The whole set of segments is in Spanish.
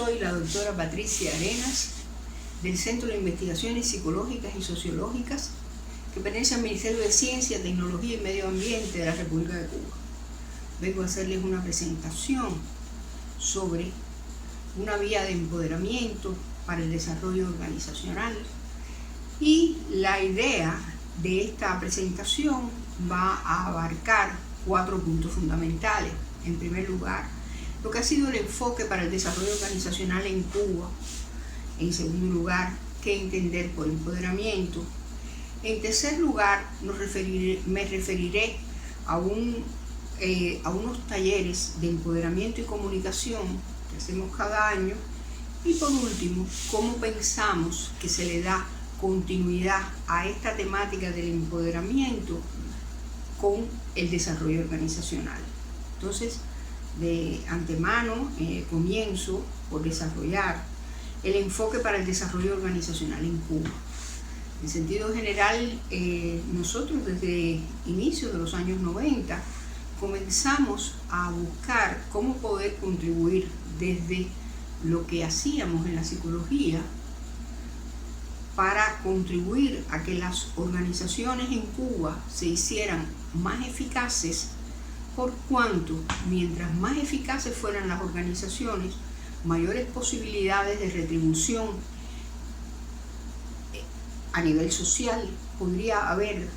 Soy la doctora Patricia Arenas, del Centro de Investigaciones Psicológicas y Sociológicas, que pertenece al Ministerio de Ciencia, Tecnología y Medio Ambiente de la República de Cuba. Vengo a hacerles una presentación sobre una vía de empoderamiento para el desarrollo organizacional, y la idea de esta presentación va a abarcar 4 puntos fundamentales. En primer lugar, lo que ha sido el enfoque para el desarrollo organizacional en Cuba. En segundo lugar, qué entender por empoderamiento. En tercer lugar, me referiré a unos talleres de empoderamiento y comunicación que hacemos cada año. Y por último, cómo pensamos que se le da continuidad a esta temática del empoderamiento con el desarrollo organizacional. Entonces, de antemano, comienzo por desarrollar el enfoque para el desarrollo organizacional en Cuba. En sentido general, nosotros desde inicios de los años 90 comenzamos a buscar cómo poder contribuir desde lo que hacíamos en la psicología para contribuir a que las organizaciones en Cuba se hicieran más eficaces, por cuanto mientras más eficaces fueran las organizaciones, mayores posibilidades de retribución a nivel social podría haber,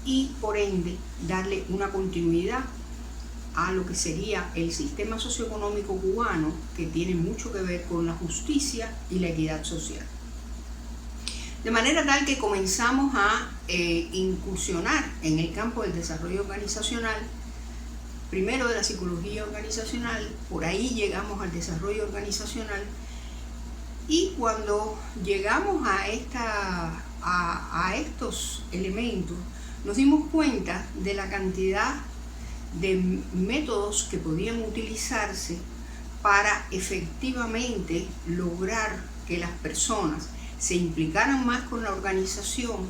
y por ende darle una continuidad a lo que sería el sistema socioeconómico cubano, que tiene mucho que ver con la justicia y la equidad social. De manera tal que comenzamos a incursionar en el campo del desarrollo organizacional, primero de la psicología organizacional, por ahí llegamos al desarrollo organizacional, y cuando llegamos a estos elementos, nos dimos cuenta de la cantidad de métodos que podían utilizarse para efectivamente lograr que las personas se implicaran más con la organización,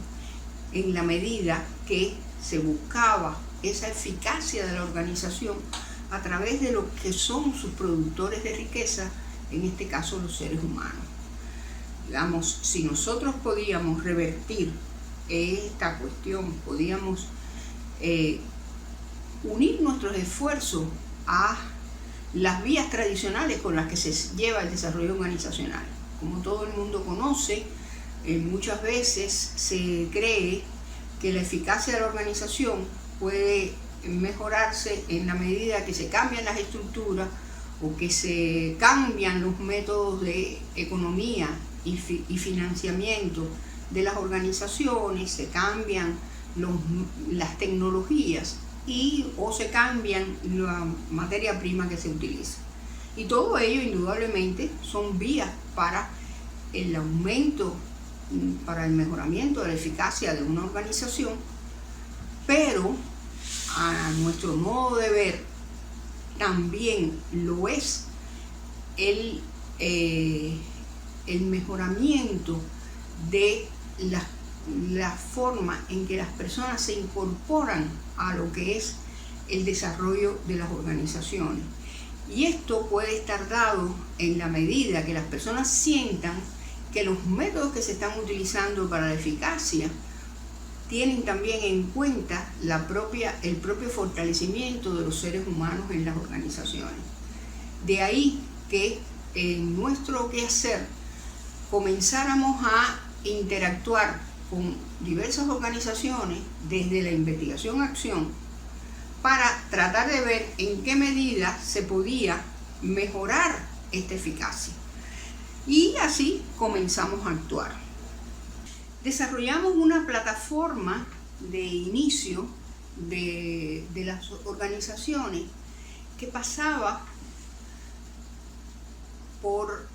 en la medida que se buscaba esa eficacia de la organización a través de lo que son sus productores de riqueza, en este caso los seres humanos. Digamos, si nosotros podíamos revertir esta cuestión, podíamos unir nuestros esfuerzos a las vías tradicionales con las que se lleva el desarrollo organizacional. Como todo el mundo conoce, muchas veces se cree que la eficacia de la organización puede mejorarse en la medida que se cambian las estructuras o que se cambian los métodos de economía y financiamiento de las organizaciones, se cambian las tecnologías o se cambian la materia prima que se utiliza. Y todo ello indudablemente son vías para el aumento, para el mejoramiento de la eficacia de una organización, pero a nuestro modo de ver también lo es el mejoramiento de la forma en que las personas se incorporan a lo que es el desarrollo de las organizaciones. Y esto puede estar dado en la medida que las personas sientan que los métodos que se están utilizando para la eficacia tienen también en cuenta el propio fortalecimiento de los seres humanos en las organizaciones. De ahí que en nuestro quehacer comenzáramos a interactuar con diversas organizaciones desde la investigación-acción para tratar de ver en qué medida se podía mejorar esta eficacia. Y así comenzamos a actuar. Desarrollamos una plataforma de inicio de las organizaciones que pasaba por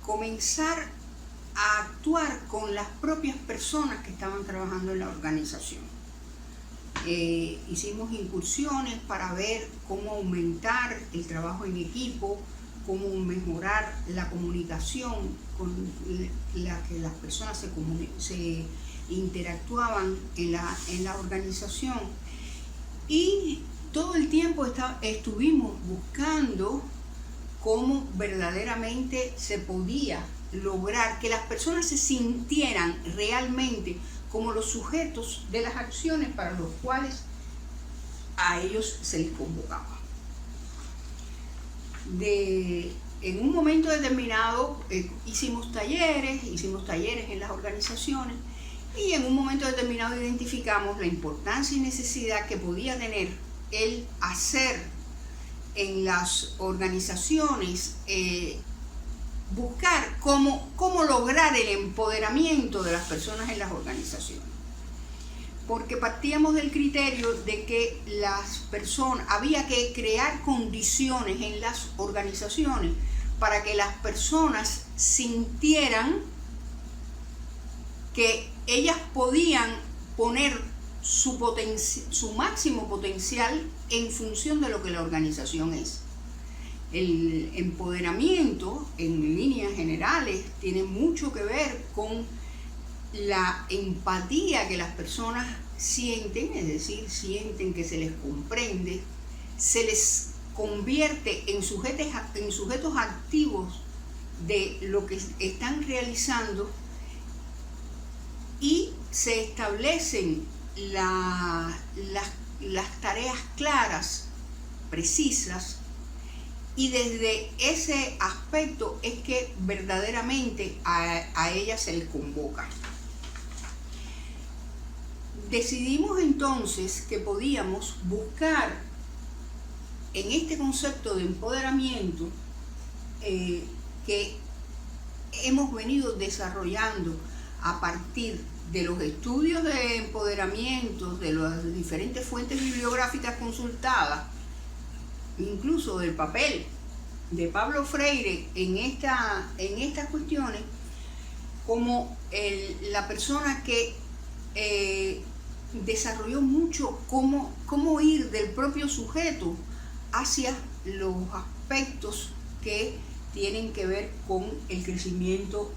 comenzar a actuar con las propias personas que estaban trabajando en la organización. Hicimos incursiones para ver cómo aumentar el trabajo en equipo, cómo mejorar la comunicación con la que las personas se interactuaban en la organización, y todo el tiempo estuvimos buscando cómo verdaderamente se podía lograr que las personas se sintieran realmente como los sujetos de las acciones para los cuales a ellos se les convocaba. En un momento determinado hicimos talleres en las organizaciones, y en un momento determinado identificamos la importancia y necesidad que podía tener el hacer en las organizaciones, buscar cómo lograr el empoderamiento de las personas en las organizaciones. Porque partíamos del criterio de que había que crear condiciones en las organizaciones para que las personas sintieran que ellas podían poner su máximo potencial en función de lo que la organización es. El empoderamiento, en líneas generales, tiene mucho que ver con la empatía que las personas sienten, es decir, sienten que se les comprende, se les convierte en sujetos activos de lo que están realizando, y se establecen las tareas claras, precisas, y desde ese aspecto es que verdaderamente a ellas se les convoca. Decidimos entonces que podíamos buscar en este concepto de empoderamiento que hemos venido desarrollando a partir de los estudios de empoderamiento, de las diferentes fuentes bibliográficas consultadas, incluso del papel de Pablo Freire en estas cuestiones, como la persona que desarrolló mucho cómo ir del propio sujeto hacia los aspectos que tienen que ver con el crecimiento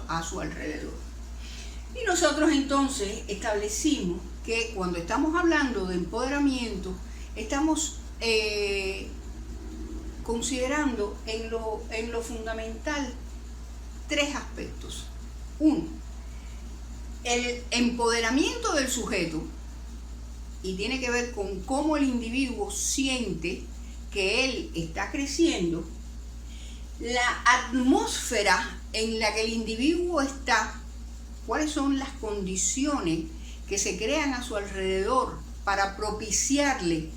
a su alrededor. Y nosotros entonces establecimos que cuando estamos hablando de empoderamiento, estamos considerando en lo fundamental tres aspectos. Uno, el empoderamiento del sujeto, y tiene que ver con cómo el individuo siente que él está creciendo, la atmósfera en la que el individuo está, cuáles son las condiciones que se crean a su alrededor para propiciarle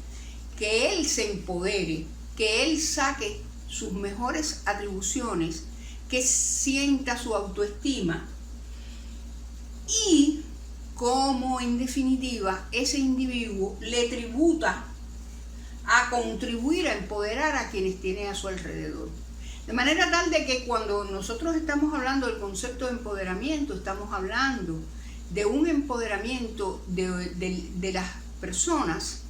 que él se empodere, que él saque sus mejores atribuciones, que sienta su autoestima, y cómo en definitiva ese individuo le tributa a contribuir a empoderar a quienes tiene a su alrededor. De manera tal de que cuando nosotros estamos hablando del concepto de empoderamiento, estamos hablando de un empoderamiento de las personas,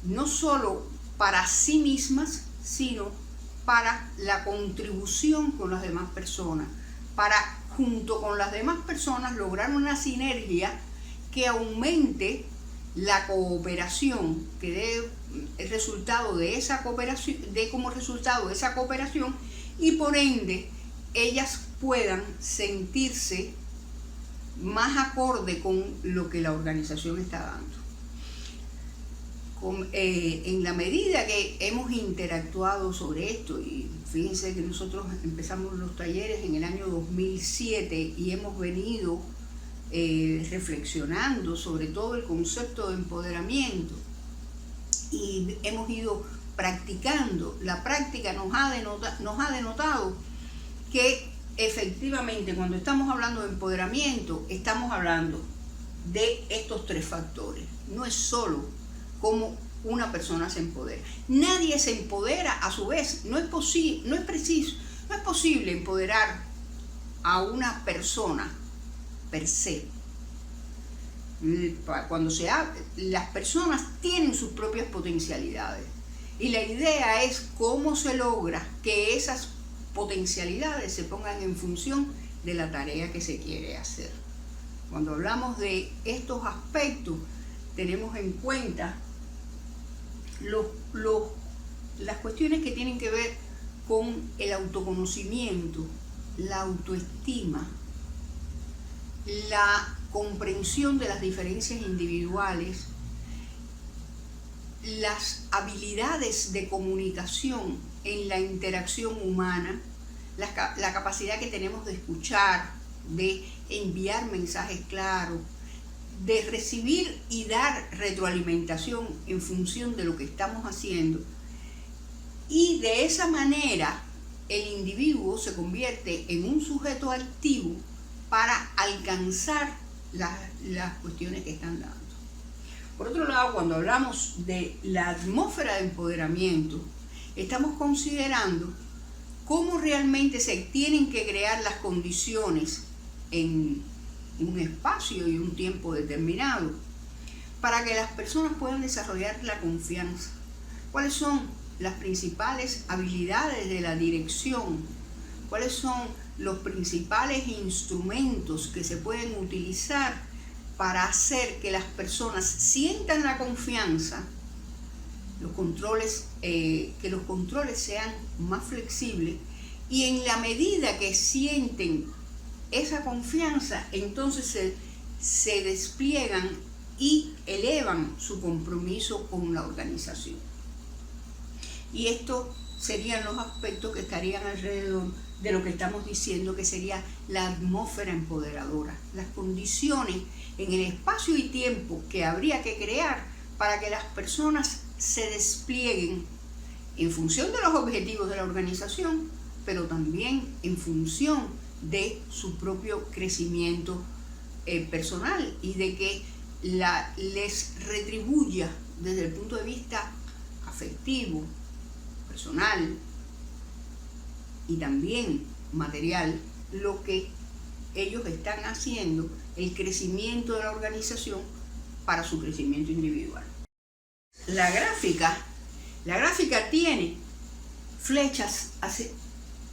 no solo para sí mismas, sino para la contribución con las demás personas, para junto con las demás personas lograr una sinergia que aumente la cooperación, que dé el resultado de esa cooperación, como resultado de esa cooperación, y por ende ellas puedan sentirse más acorde con lo que la organización está dando. En la medida que hemos interactuado sobre esto, y fíjense que nosotros empezamos los talleres en el año 2007 y hemos venido reflexionando sobre todo el concepto de empoderamiento, y hemos ido practicando. La práctica nos ha denotado que efectivamente cuando estamos hablando de empoderamiento estamos hablando de estos tres factores. No es solo cómo una persona se empodera. Nadie se empodera a su vez. No es posible empoderar a una persona per se. Cuando las personas tienen sus propias potencialidades, y la idea es cómo se logra que esas potencialidades se pongan en función de la tarea que se quiere hacer. Cuando hablamos de estos aspectos, tenemos en cuenta las cuestiones que tienen que ver con el autoconocimiento, la autoestima, la comprensión de las diferencias individuales, las habilidades de comunicación en la interacción humana, la capacidad que tenemos de escuchar, de enviar mensajes claros, de recibir y dar retroalimentación en función de lo que estamos haciendo. Y de esa manera el individuo se convierte en un sujeto activo para alcanzar las cuestiones que están dando. Por otro lado, cuando hablamos de la atmósfera de empoderamiento, estamos considerando cómo realmente se tienen que crear las condiciones en un espacio y un tiempo determinado para que las personas puedan desarrollar la confianza. ¿Cuáles son las principales habilidades de la dirección? ¿Cuáles son los principales instrumentos que se pueden utilizar para hacer que las personas sientan la confianza, que los controles sean más flexibles, y en la medida que sienten esa confianza, entonces se despliegan y elevan su compromiso con la organización? Y estos serían los aspectos que estarían alrededor de lo que estamos diciendo que sería la atmósfera empoderadora, las condiciones en el espacio y tiempo que habría que crear para que las personas se desplieguen en función de los objetivos de la organización, pero también en función de su propio crecimiento personal, y de que les retribuya desde el punto de vista afectivo, personal y también material lo que ellos están haciendo, el crecimiento de la organización para su crecimiento individual. La gráfica tiene flechas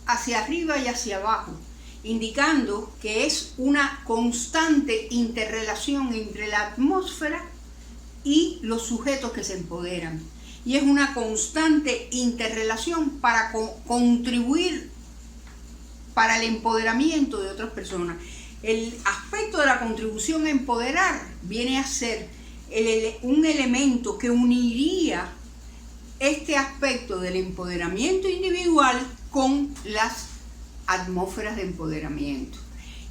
hacia arriba y hacia abajo, indicando que es una constante interrelación entre la atmósfera y los sujetos que se empoderan. Y es una constante interrelación para contribuir para el empoderamiento de otras personas. El aspecto de la contribución a empoderar viene a ser un elemento que uniría este aspecto del empoderamiento individual con las atmósferas de empoderamiento.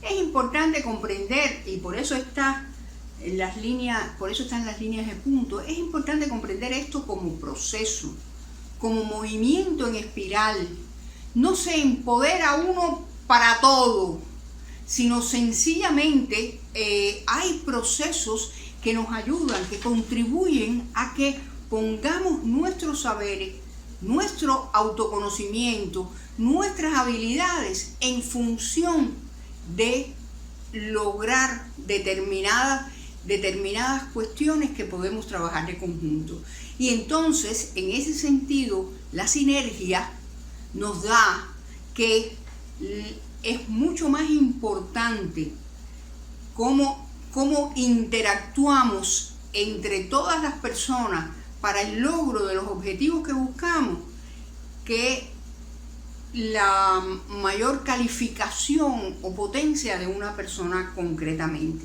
Es importante comprender, y por eso están las líneas de punto, es importante comprender esto como proceso, como movimiento en espiral. No se empodera uno para todo, sino sencillamente hay procesos que nos ayudan, que contribuyen a que pongamos nuestros saberes, nuestro autoconocimiento, nuestras habilidades en función de lograr determinadas cuestiones que podemos trabajar de conjunto. Y entonces, en ese sentido, la sinergia nos da que es mucho más importante cómo interactuamos entre todas las personas para el logro de los objetivos que buscamos, que la mayor calificación o potencia de una persona concretamente.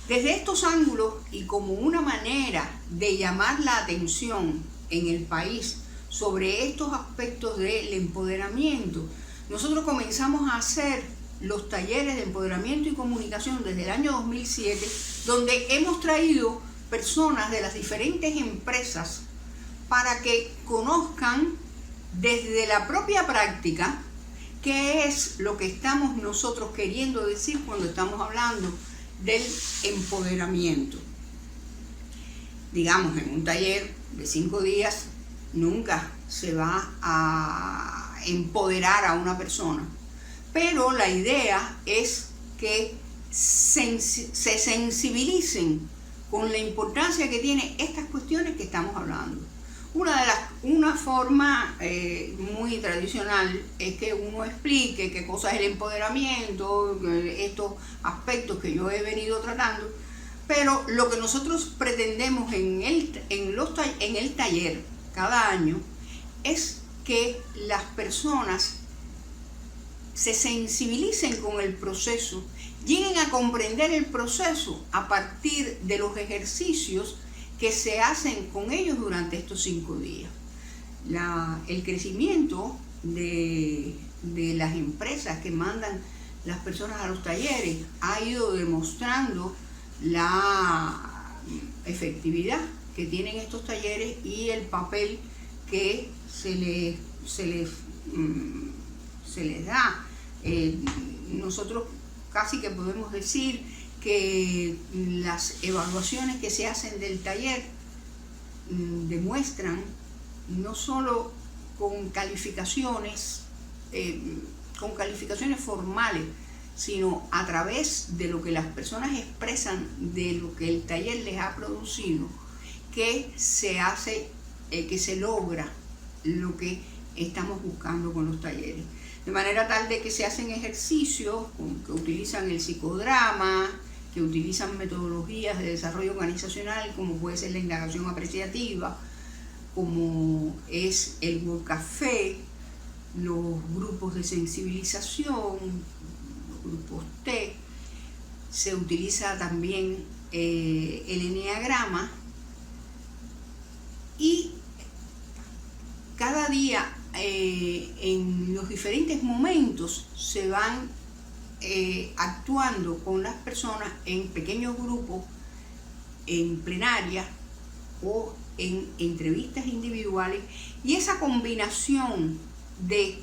Desde estos ángulos, y como una manera de llamar la atención en el país sobre estos aspectos del empoderamiento, nosotros comenzamos a hacer los talleres de empoderamiento y comunicación desde el año 2007, donde hemos traído personas de las diferentes empresas para que conozcan desde la propia práctica qué es lo que estamos nosotros queriendo decir cuando estamos hablando del empoderamiento. Digamos, en un taller de 5 días nunca se va a empoderar a una persona, pero la idea es que se sensibilicen con la importancia que tienen estas cuestiones que estamos hablando. Una forma muy tradicional es que uno explique qué cosa es el empoderamiento, estos aspectos que yo he venido tratando, pero lo que nosotros pretendemos en el taller, cada año es que las personas se sensibilicen con el proceso, lleguen a comprender el proceso a partir de los ejercicios que se hacen con ellos durante estos 5 días. El crecimiento de las empresas que mandan las personas a los talleres ha ido demostrando la efectividad que tienen estos talleres y el papel que se les da. Nosotros casi que podemos decir que las evaluaciones que se hacen del taller demuestran no solo con calificaciones formales, sino a través de lo que las personas expresan de lo que el taller les ha producido, que se hace, que se logra lo que estamos buscando con los talleres. De manera tal de que se hacen ejercicios que utilizan el psicodrama, que utilizan metodologías de desarrollo organizacional, como puede ser la indagación apreciativa, como es el World Café, los grupos de sensibilización, los grupos T. Se utiliza también el eneagrama, y cada día en los diferentes momentos se van actuando con las personas en pequeños grupos, en plenaria o en entrevistas individuales, y esa combinación de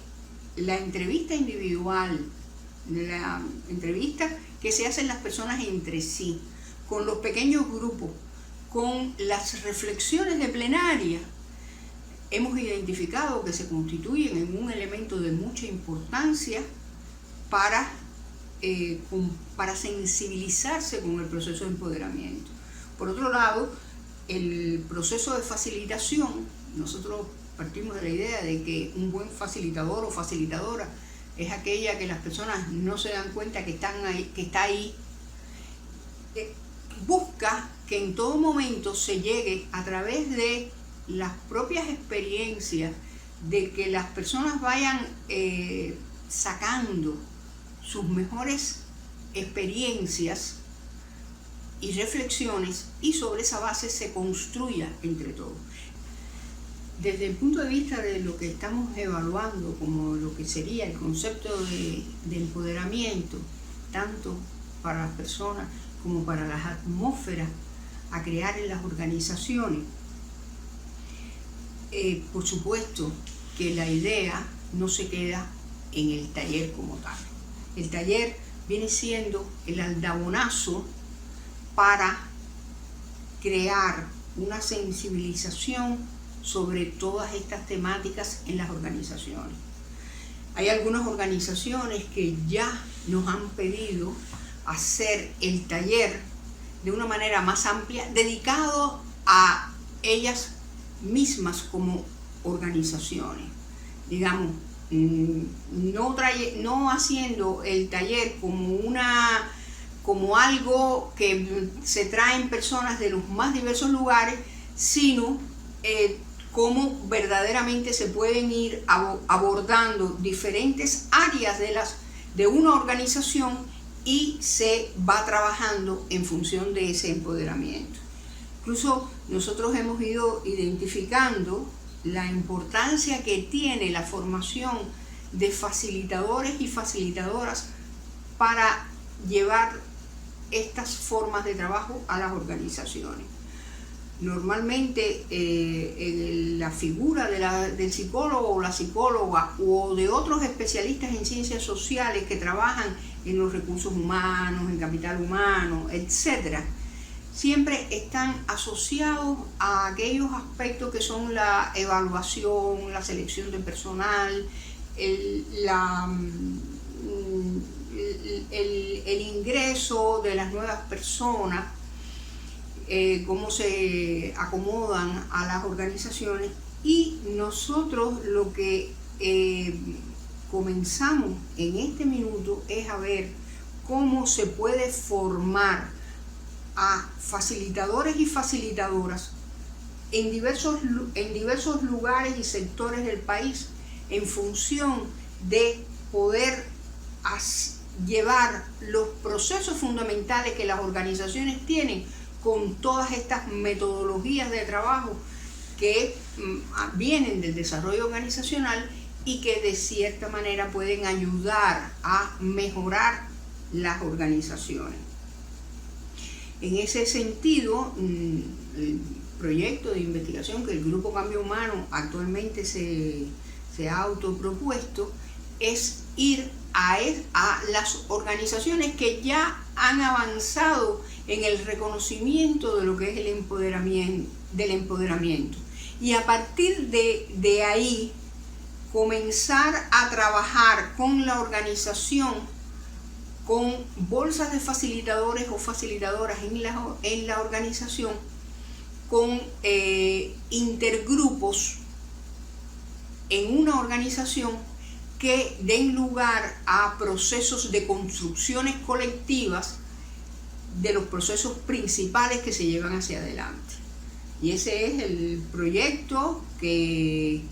la entrevista individual, de la entrevista que se hacen las personas entre sí, con los pequeños grupos, con las reflexiones de plenaria, hemos identificado que se constituyen en un elemento de mucha importancia para sensibilizarse con el proceso de empoderamiento. Por otro lado, el proceso de facilitación, nosotros partimos de la idea de que un buen facilitador o facilitadora es aquella que las personas no se dan cuenta que está ahí, busca que en todo momento se llegue a través de las propias experiencias, de que las personas vayan sacando sus mejores experiencias y reflexiones, y sobre esa base se construya entre todos. Desde el punto de vista de lo que estamos evaluando como lo que sería el concepto de empoderamiento, tanto para las personas como para las atmósferas a crear en las organizaciones, por supuesto que la idea no se queda en el taller como tal. El taller viene siendo el aldabonazo para crear una sensibilización sobre todas estas temáticas en las organizaciones. Hay algunas organizaciones que ya nos han pedido hacer el taller de una manera más amplia, dedicado a ellas mismas como organizaciones. Digamos, no haciendo el taller como algo que se traen personas de los más diversos lugares, sino cómo verdaderamente se pueden ir abordando diferentes áreas de una organización, y se va trabajando en función de ese empoderamiento. Incluso nosotros hemos ido identificando la importancia que tiene la formación de facilitadores y facilitadoras para llevar estas formas de trabajo a las organizaciones. Normalmente la figura del psicólogo o la psicóloga o de otros especialistas en ciencias sociales que trabajan en los recursos humanos, en capital humano, etc., siempre están asociados a aquellos aspectos que son la evaluación, la selección de personal, el ingreso de las nuevas personas, cómo se acomodan a las organizaciones. Y nosotros lo que comenzamos en este minuto es a ver cómo se puede formar a facilitadores y facilitadoras en diversos lugares y sectores del país en función de poder llevar los procesos fundamentales que las organizaciones tienen con todas estas metodologías de trabajo que vienen del desarrollo organizacional y que de cierta manera pueden ayudar a mejorar las organizaciones. En ese sentido, el proyecto de investigación que el Grupo Cambio Humano actualmente se ha autopropuesto es ir a las organizaciones que ya han avanzado en el reconocimiento de lo que es el empoderamiento, y a partir de ahí comenzar a trabajar con la organización, con bolsas de facilitadores o facilitadoras en la organización, con intergrupos en una organización que den lugar a procesos de construcciones colectivas de los procesos principales que se llevan hacia adelante. Y ese es el proyecto que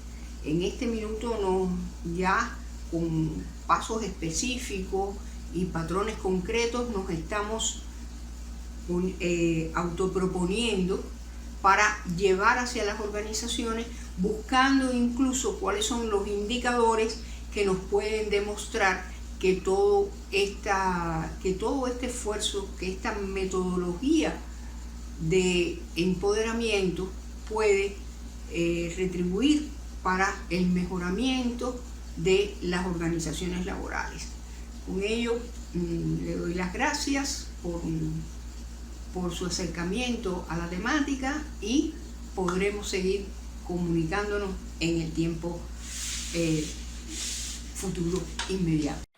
en este minuto ya con pasos específicos y patrones concretos nos estamos autoproponiendo para llevar hacia las organizaciones, buscando incluso cuáles son los indicadores que nos pueden demostrar que todo este esfuerzo, que esta metodología de empoderamiento puede retribuir para el mejoramiento de las organizaciones laborales. Con ello, le doy las gracias por su acercamiento a la temática y podremos seguir comunicándonos en el tiempo futuro inmediato.